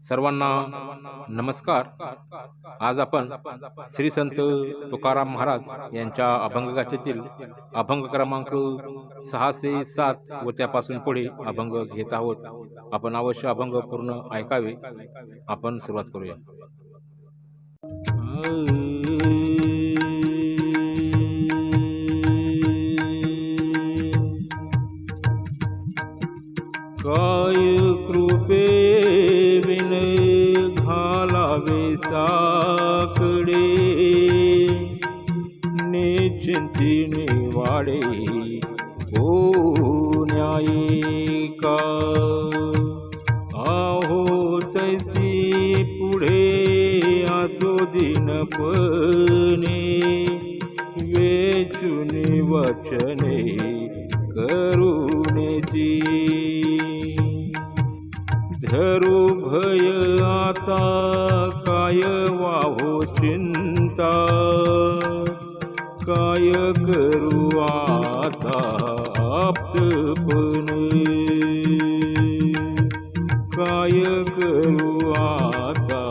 सर्वांना नमस्कार. आज आपण श्री संत तुकाराम महाराज यांच्या अभंगगाथेतील अभंग क्रमांक 607 व त्यापासून पुढे अभंग घेत आहोत. आपण अवश्य अभंग पूर्ण ऐकावे. आपण सुरुवात करूया. काय कृपे विन घालावे साकडे, निश्चिंतीने वाढे हो न्यायी का. आहो तैसी पुढे असो दिनपणे, वेचुनी वचने करुणेची. धरू भय आता काय वाहो चिंता, काय करू आता आप्तपणे, काय करू आता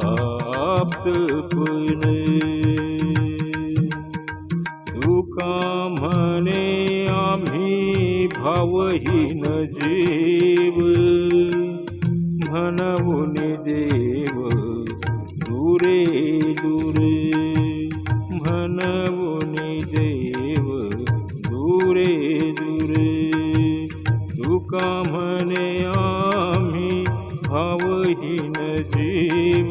आप्तपणे. तुका म्हणे आम्ही भावहीन जीव, म्हणून देव दुरे दुरे, म्हणून देव दुरे दुरे. तुका म्हणे आम्ही भावहीन जीव,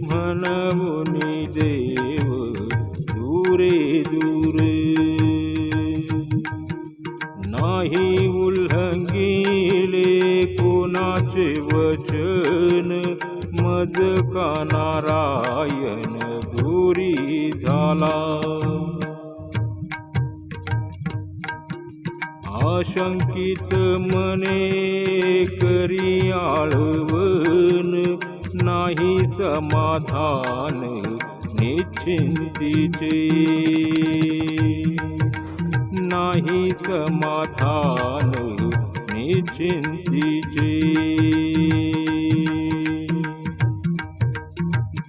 म्हणून देव दुरे दुरे. नाही उल्लंघिले कोणाचे वचन, मज का नारायण दूरी झाला. आशंकित मने करी आळवण, नाही समाधान निश्चिंतीचे, नाही समाधान निश्चिंतीचे.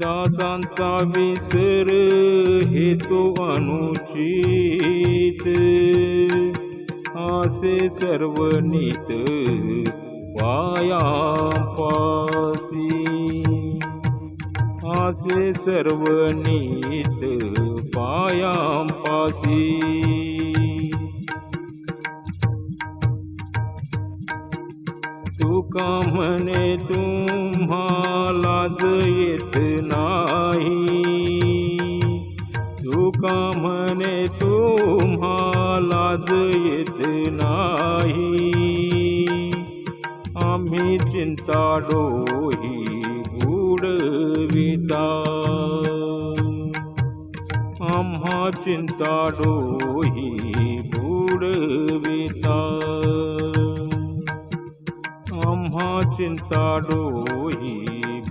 दासांचा विसर हे तो अनुचित, असे सर्व नीत पायापासी, असे सर्व नीत पायापासी. तुका म्हणे तुम्हाला येत नाही, तुका म्हणे तुम्हाला येत नाही. आम्ही चिंता डोही बुडविता, आम्हा चिंता डोही बुडविता, आम्हा चिंता डोही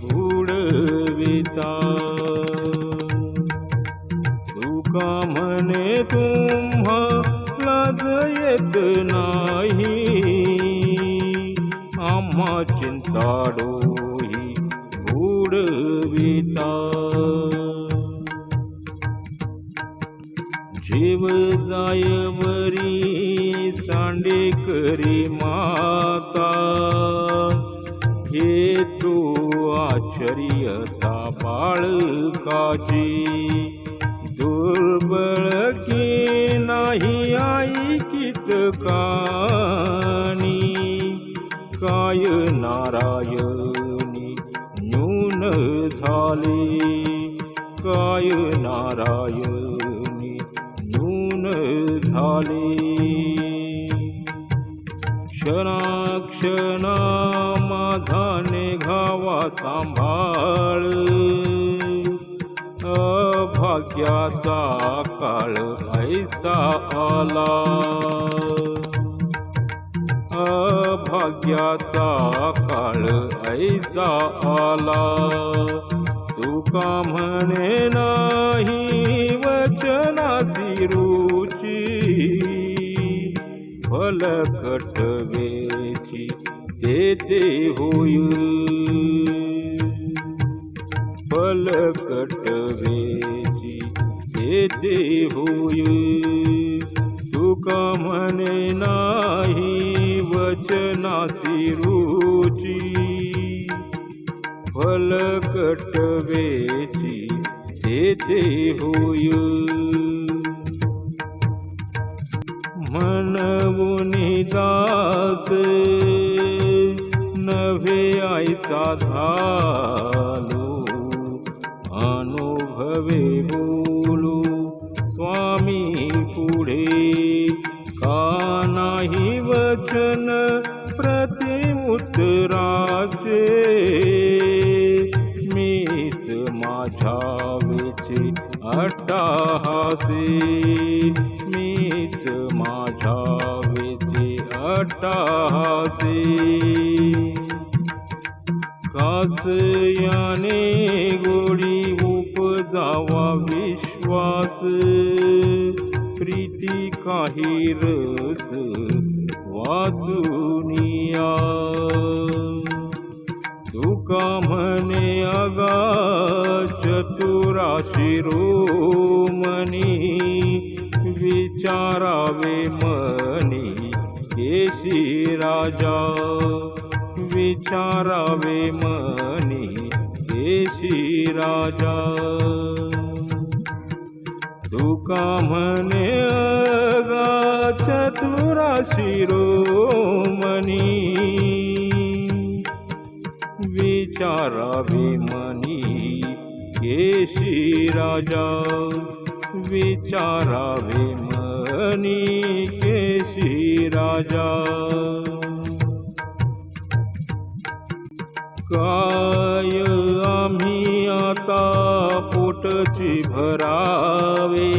बुडविता. तुका म्हणे तुम्हाला येत नाही, आम्हा चिंता डोही बुडविता. जीव जायवरी सांडे करी माता, हे तो आश्चर्यता बाळकाची. दुर्बळ की नाही ऐकित कानी, काय नारायणी न्यून झाले, काय नारायणी न्यून झाले. क्षणाक्षणा माझा निघावा सांभाळ, अभाग्याचा काळ ऐसा आला, अभाग्याचा काळ ऐसा आला. तुका म्हणे नाही वचनासी रुची, फल कटवेची ते होय. फल कटवेची तेथे होय. तुका म्हणे नाही वचनासी रुची, फल कटवेची तेथे होय. म्हणूनि दास नव्हे ऐसा झालो, अनुभवे बोलू स्वामी पुढे. का नाही वचन प्रतिउत्तराचे, मीच माझ्या वेचे अट्टाहासे, मीच माझ्या वेचे अट्टाहासे. कास याने गोडी उपजावा विश्वास, प्रीती काही रस वाचुनिया. तुका म्हणे अगा चतुरा शिरोमणी, विचारावे मनी केशी राजा, विचारावे मनी केशी राजा. तुका म्हणे अगा चतुरा शिरोमणी, विचारावे मनी केशी राजा, विचारावे मनी केशी राजा. काय आम्ही आता पोटची भरावे,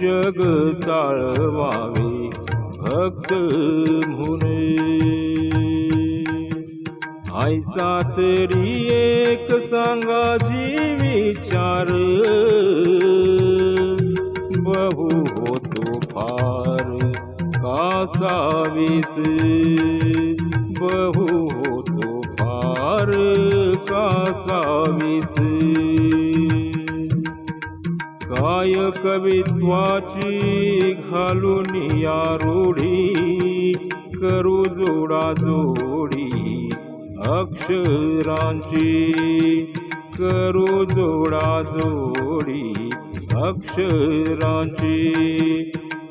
जग चालवावे भक्त म्हणून. ऐसा तरी एक सांगा जी विचार, बहु होतो फार कासावीस, बहु होतो फार कासावीस. काय कवित्वाची घालून या रूढी, करू जोडा जोडी अक्षरांची, करू जोडा जोडी अक्षरांची.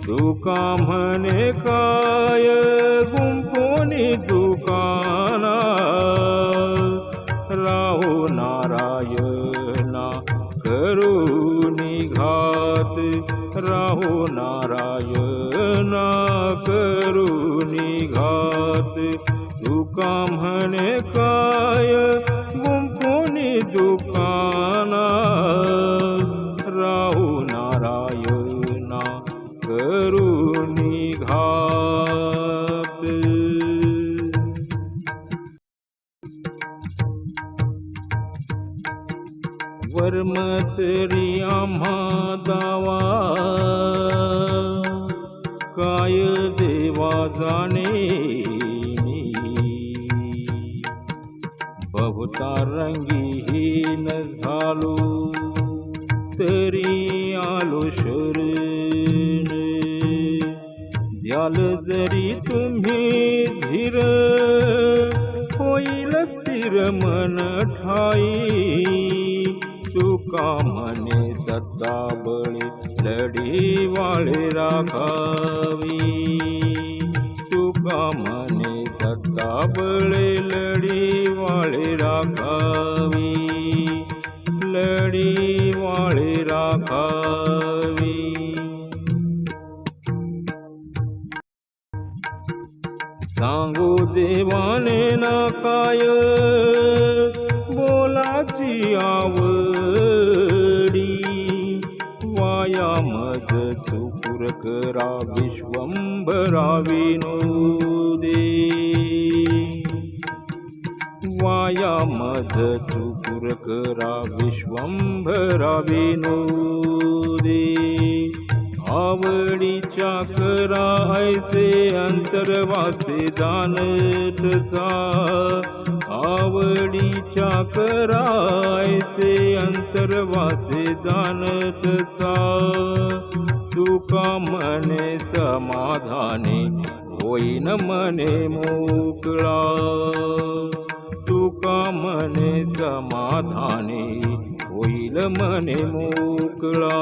तुका म्हणे काय गुंपोनी दुकाना, राहो नारायणा करुणी घात, राहो नारायणा करुणी घात. तुका म्हणे काय गुंपोनी दुकाना, राहो नारायणा करुणी घात. वर्मतरी आम्हा दावा, काय देवा जाणे. बहुता रंगीहीन झालो तरी आलो शरण. द्याल जरी तुम्ही धीर, होईल स्थिर मन ठाई. तुका म्हणे सत्ता बळे लढी वाळे राखावी, तुका म्हणे सत्ता बळे लढी वाळे राखावी, लढी वाळे राखावी. सांगू देवाने ना काय बोलाची आवडी, वाया मज चुकुर करा विश्वंभरा विनोदे. वाया मज चुकुर करा विश्वंभरा विनोदे. आवडीच्या करा ऐसे अंतरवासे जाणत सा, आवडीच्या करायचे अंतर्वासे जाणतसा तुका मने समाधानी होईन मने मोकळा तुका मने समाधानी होईल मने मोकळा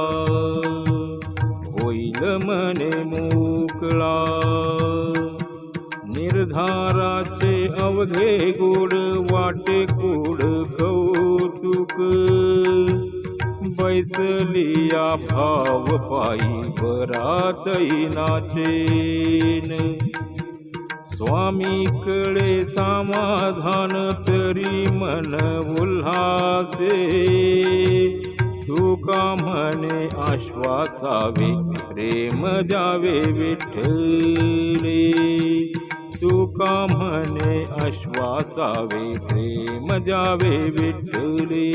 होईल मने मोकळा निर्धाराचे अवघे गोड वाटे कोड कौतुक बैसलिया भाव पायी बरातई नाचेन स्वामीकडे समाधान तरी मन उल्हासे तुका म्हणे आश्वासावे प्रेम द्यावे विठ्ठले तुका म्हणे आश्वासावे प्रेम द्यावे विठ्ठले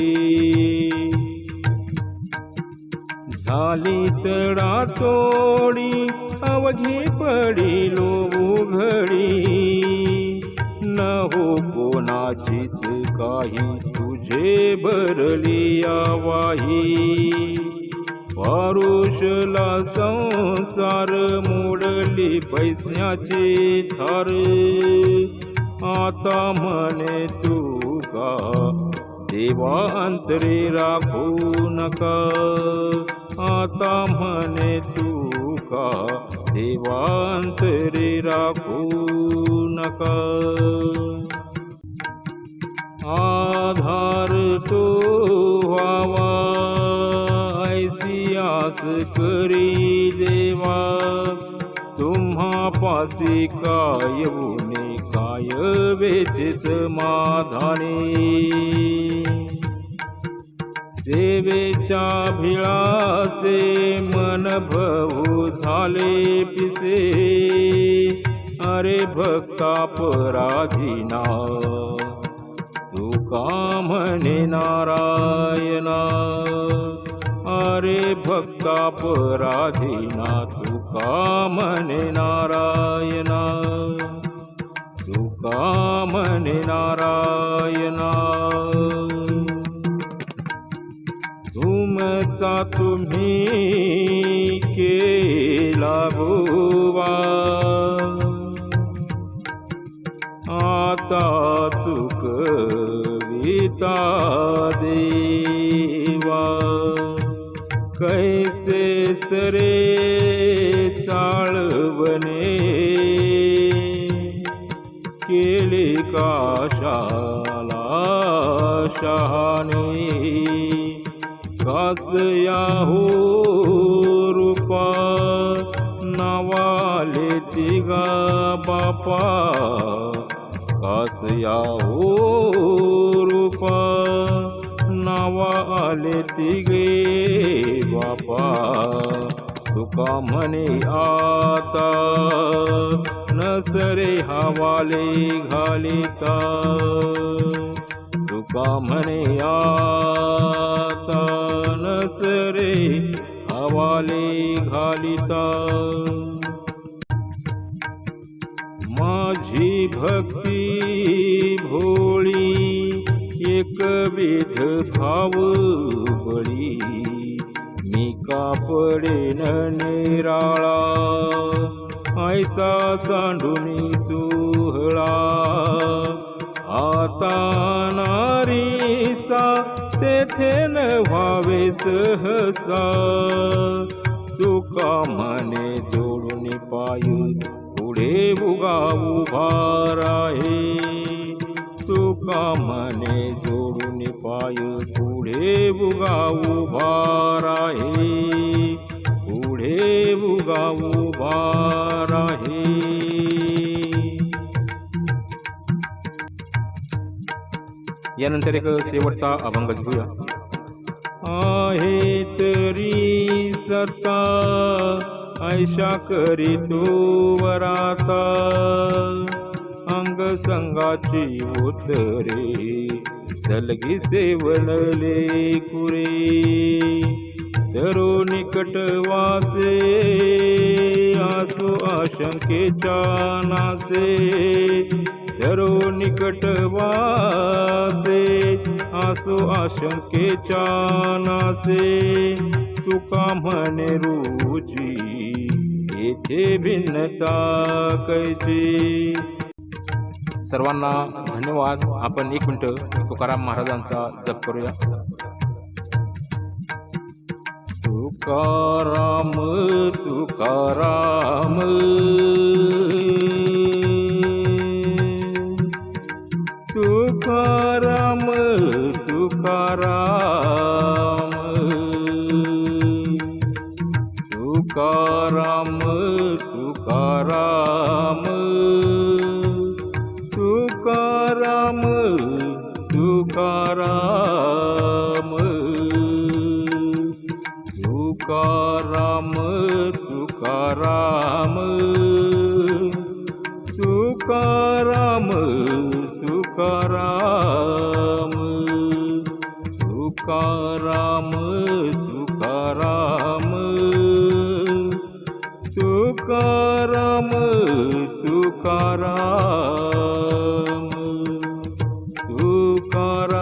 झाली तडा तोडी अवघी पडिलो उघडी न हो कोणाचीच काही तुझे भरली आवाही पारुषला संसार मोडली पैशाची थार आता म्हणे तू का देवा अंतरे राखू नका आता म्हणे तू का देवा अंतरे राखू नका आधार तो व्हावा ऐसी आस करी देवा तुम्हा पासी काय उने काय वेचे समाधानी सेवेच्या भिळासे मन भऊ झाले पिसे अरे भक्ता पराधीना तुका म्हणे नारायणा अरे भक्ता पराधीना तुका म्हणे नारायणा तुका म्हणे नारायणा तुमचा तुम्ही केला भुवा आता चुकविता देवा कैसे सरे चाळवणे केली काशाला शहाणे कासया हो रूपा नावाले तिगा बापा कासया हो रूपा नावा आले तिगे बापा तुका म्हणे आता नसरे हवाले घालिता तुका म्हणे आता नसरे हवाले घालिता माझी भक्ती भोळी एकविध भाव बळी मी का पडेन निराळा ऐसा सांडूनी सोहळा आता नारीसा तेथे न व्हावे सहसा तुका म्हणे जोडून पाय पुढे उगा उभा राहे तुका म्हणे जोडून पाय पुढे उगा उभा राहे पुढे उगा उभा राहे यानंतर एक शेवटचा अभंग घेऊया. आहे तरी सत्ता ऐशा करीतो वराता अंग संगाची उतरे सलगी सेवनले कुरे तरो निकट वासे आसो आशंकेच्या नासे धरो निकट वासे, आसो आशंकेच्या नासे, तुका म्हणे रुची येथे भिन्नता कैची. सर्वांना धन्यवाद. आपण 1 मिनिट तुकाराम महाराजांचा जप करूया. तुकाराम तुकाराम तुकाराम तुकाराम तुकाराम तुकाराम तुकाराम तुकाराम तुकाराम तुकाराम तुकाराम तुकाराम तुकाराम तुकाराम तुकाराम तुकाराम